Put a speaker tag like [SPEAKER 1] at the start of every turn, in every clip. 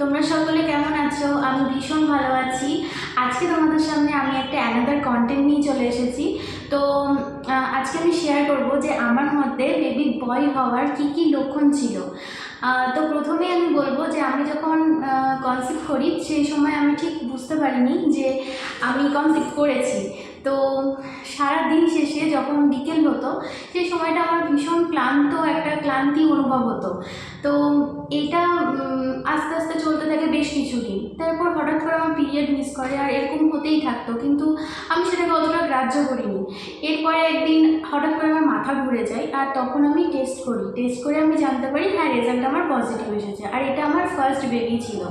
[SPEAKER 1] তোমরা সকলে কেমন আছো? আমি ভীষণ ভালো আছি। আজকে তোমাদের সামনে আমি একটা অ্যানাদার কন্টেন্ট নিয়ে চলে এসেছি। তো আজকে আমি শেয়ার করব যে আমার মধ্যে বেবি বয় হওয়ার কি লক্ষণ ছিল। তো প্রথমেই আমি বলবো যে আমি যখন কনসিভ করি সেই সময় আমি ঠিক বুঝতে পারিনি যে আমি কনসিভ করেছি। তো সারা দিন শেষে যখন বিকেল হতো সেই সময়টা আমার ভীষণ একটা ক্লান্তি অনুভব হতো। তো এটা আস্তে আস্তে চলতে থাকে বেশ কিছুদিন। তারপর হঠাৎ করে আমার পিরিয়ড মিস করে, আর এরকম হতেই থাকতো, কিন্তু আমি সেটাকে অতটা গ্রাহ্য করিনি। এরপরে একদিন হঠাৎ করে আমার মাথা ঘুরে যায়, আর তখন আমি টেস্ট করে আমি জানতে পারি হ্যাঁ, রেজাল্ট আমার পজিটিভ এসেছে, আর এটা আমার ফার্স্ট বেবি ছিল।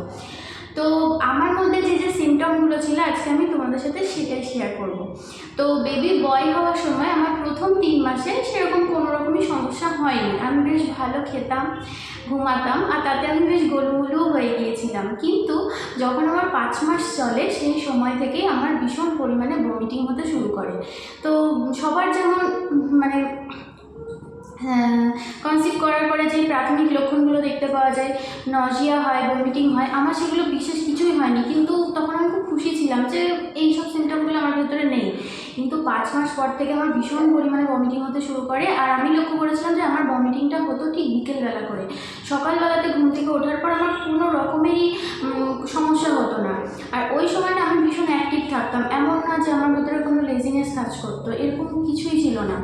[SPEAKER 1] তো আমার মধ্যে যে সিমটমগুলো ছিল আজকে আমি তোমাদের সাথে সেটাই শেয়ার করব। তো বেবি বয় হওয়ার সময় আমার প্রথম 3 মাসে সেরকম কোনো রকমই সমস্যা হয়নি। আমি বেশ ভালো খেতাম, ঘুমাতাম, আর তাতে আমি বেশ গোলুমুলুও হয়ে গিয়েছিলাম। কিন্তু যখন আমার 5 মাস চলে সেই সময় থেকেই আমার ভীষণ পরিমাণে ভমিটিং হতে শুরু করে। তো সবার যেমন মানে কনসিভ করার পরে যে প্রাথমিক লক্ষণগুলো দেখতে পাওয়া যায়, নজিয়া হয়, ভমিটিং হয়, আমার সেগুলো বিশেষ কিছুই হয়নি। কিন্তু তখন আমি খুব খুশি ছিলাম যে এই সব সিমটমগুলো আমার ভেতরে নেই। কিন্তু 5 মাস পর থেকে আমার ভীষণ পরিমাণে ভমিটিং হতে শুরু করে, আর আমি লক্ষ্য করেছিলাম যে আমার ভমিটিংটা হতো ঠিক বিকেলবেলা করে। সকালবেলাতে ঘুম থেকে ওঠার পর আমার কোনো রকমেরই সমস্যা হতো না। আর ওই সময়টা আমি ভীষণ অ্যাক্টিভ থাকতাম, এমন না যে আমার ভেতরে কোনো লেজিনেস কাজ করতো, এরকম কিছুই ছিল না।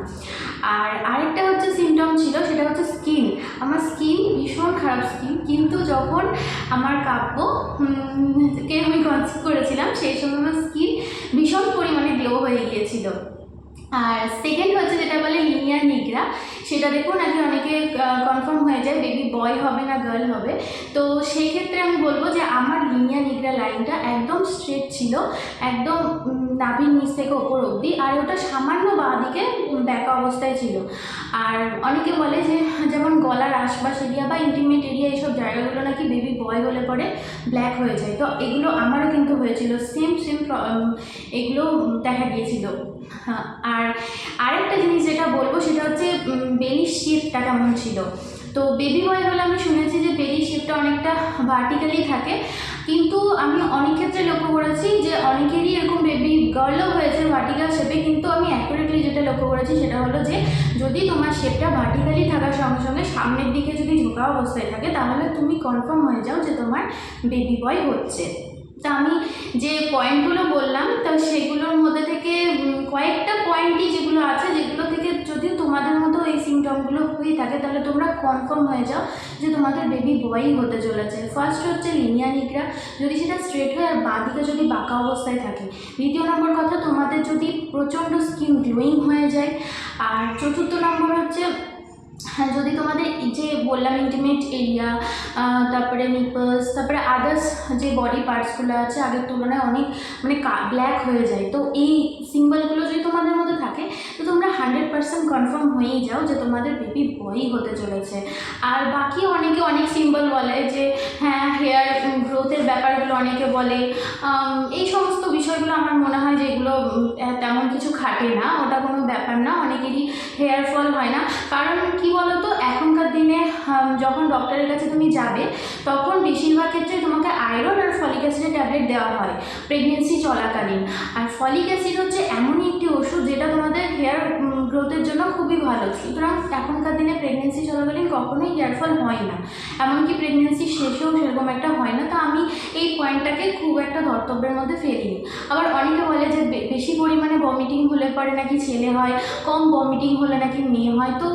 [SPEAKER 1] আর আরেকটা হচ্ছে সিমটম ছিল, সেটা হচ্ছে স্কিন। আমার স্কিন ভীষণ খারাপ স্কিন, কিন্তু যখন আমার কে আমি কনসিভ করেছিলাম সেই সময় আমার স্কিন ভীষণ পরিমাণে গ্লো হয়ে গিয়েছিল। আর সেকেন্ড হচ্ছে যেটা বলে লিনিয়ার নিগ্রা, সেটা দেখুন নাকি অনেকে কনফার্ম হয়ে যায় বেবি বয় হবে না গার্ল হবে। তো সেই ক্ষেত্রে আমি বলবো যে আমার লিনিয়ার নিগ্রা লাইনটা একদম স্ট্রেট ছিল, একদম নাভির নিচ থেকে ওপর অবধি, আর ওটা সামান্য বাঁ দিকে ব্যাকা অবস্থায় ছিল। আর অনেকে বলে যে যেমন গলার আশপাশ এরিয়া বা ইন্টিমেট এরিয়া, এইসব জায়গাগুলো নাকি বেবি বয় হলে পরে ব্ল্যাক হয়ে যায়। তো এগুলো আমারও কিন্তু হয়েছিল, সেম এগুলো দেখা গিয়েছিল। আর আরেকটা জিনিস যেটা বলবো সেটা হচ্ছে বেলি শেপটা কেমন ছিল। তো বেবি বয় হলে আমি শুনেছি যে বেলি শেপটা অনেকটা ভার্টিক্যালি থাকে, কিন্তু আমি অনেক ক্ষেত্রে লক্ষ্য করেছি যে অনেকেরই এরকম বেবি গার্লও হয়েছে ভার্টিক্যাল শেপে। কিন্তু আমি অ্যাকুরেটলি যেটা লক্ষ্য করেছি সেটা হলো যে যদি তোমার শেপটা ভার্টিক্যালি থাকার সঙ্গে সঙ্গে সামনের দিকে যদি ঝোঁকা অবস্থায় থাকে, তাহলে তুমি কনফার্ম হয়ে যাও যে তোমার বেবি বয় হচ্ছে। তা আমি যে পয়েন্টগুলো বললাম, তা সেগুলোর মধ্যে থেকে কয়েকটা পয়েন্টই যেগুলো আছে, যেগুলো থেকে যদি তোমাদের মতো এই সিমটমগুলো হয়ে থাকে তাহলে তোমরা কনফার্ম হয়ে যাও যে তোমাদের বেবি বয়ই হতে চলেছে। ফার্স্ট হচ্ছে লিনিয়ার নিগ্রা, যদি সেটা স্ট্রেট হয় আর বাঁ দিকে যদি বাঁকা অবস্থায় থাকে। দ্বিতীয় নম্বর কথা, তোমাদের যদি প্রচণ্ড স্কিন গ্লোয়িং হয়ে যায়। আর চতুর্থ নম্বর হচ্ছে হ্যাঁ, যদি তোমাদের যে বললাম ইন্টিমেট এরিয়া, তারপরে নিপলস, তারপরে আদার্স যে বডি পার্টসগুলো আছে আগের তুলনায় অনেক ব্ল্যাক হয়ে যায়। তো এই সিম্বলগুলো যদি তোমাদের মধ্যে থাকে তো তোমরা 100% কনফার্ম হয়েই যাও যে তোমাদের বেবি বয়ই হতে চলেছে। আর বাকি অনেকে অনেক সিম্বল বলে যে হ্যাঁ, হেয়ার গ্রোথের ব্যাপারগুলো অনেকে বলে। এই সমস্ত বিষয়গুলো আমার মনে হয় যে এগুলো তেমন কিছু খাটে না, ওটা কোনো ব্যাপার না। অনেকেরই হেয়ার ফল হয় না, কারণ কি বলতো এখনকার দিনে যখন ডক্টরের কাছে তুমি যাবে তখন বেশিরভাগ ক্ষেত্রে তোমাকে আয়রন আর ফলিক অ্যাসিডের ট্যাবলেট দেওয়া হয় প্রেগনেন্সি চলাকালীন। আর ফলিক অ্যাসিড হচ্ছে এমনই একটি ওষুধ যেটা তোমাদের হেয়ার গ্রোথের জন্য খুবই ভালো। সুতরাং এখনকার দিনে প্রেগনেন্সি চলাকালীন কখনোই হেয়ার ফল হয় না, এমনকি প্রেগনেন্সি শেষেও সেরকম একটা হয় না। তো আমি এই পয়েন্টটাকে খুব একটা ধর্তব্যের মধ্যে ফেলিনি। আবার অনেকে বলে যে বেশি পরিমাণে ভমিটিং হলে পরে নাকি ছেলে হয়, কম ভমিটিং হলে নাকি মেয়ে হয়। তো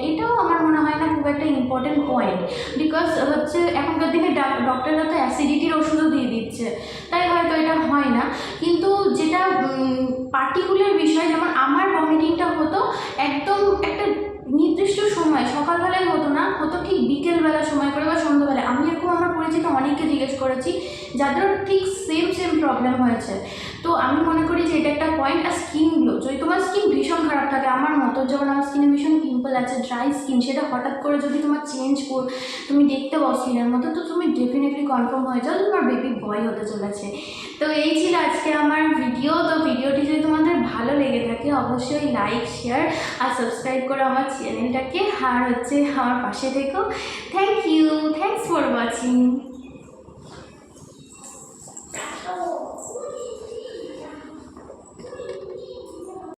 [SPEAKER 1] এটাও আমার মনে হয় না খুব একটা ইম্পর্টেন্ট পয়েন্ট, বিকজ হচ্ছে এখনকার দিনে ডক্টররা তো অ্যাসিডিটির ওষুধও দিয়ে দিচ্ছে, তাই হয়তো এটা হয় না। কিন্তু যেটা পার্টিকুলার বিষয়, যেমন আমার ভমিটিংটা হতো একদম একটা নির্দিষ্ট সময়, সকালবেলায় হতো না, হতো ঠিক বিকেলবেলা সময় করে বা সন্ধ্যাবেলায়। আমি এরকম আমার পরিচিত অনেককে জিজ্ঞেস করেছি যাদের ঠিক সেম প্রবলেম হয়েছে। তো আমি মনে করি যে এটা একটা পয়েন্ট। আর স্কিন গ্লো, যদি তোমার স্কিন ভীষণ খারাপ থাকে, আমার মতো যেমন আমার স্কিনে ভীষণ পিম্পল আছে, ড্রাই স্কিন, সেটা হঠাৎ করে যদি তোমার তুমি দেখতে পাও স্কিনের মতো, তো তুমি ডেফিনেটলি কনফার্ম হয়ে যাও তোমার বেবি বয় হতে চলেছে। তো এই ছিল আজকে আমার ভিডিও। তো ভিডিওটি যদি তোমাদের ভালো লেগে থাকে অবশ্যই লাইক, শেয়ার আর সাবস্ক্রাইব করো আমার চ্যানেলটাকে, আর হচ্ছে আমার পাশে থেকো। Thanks for watching.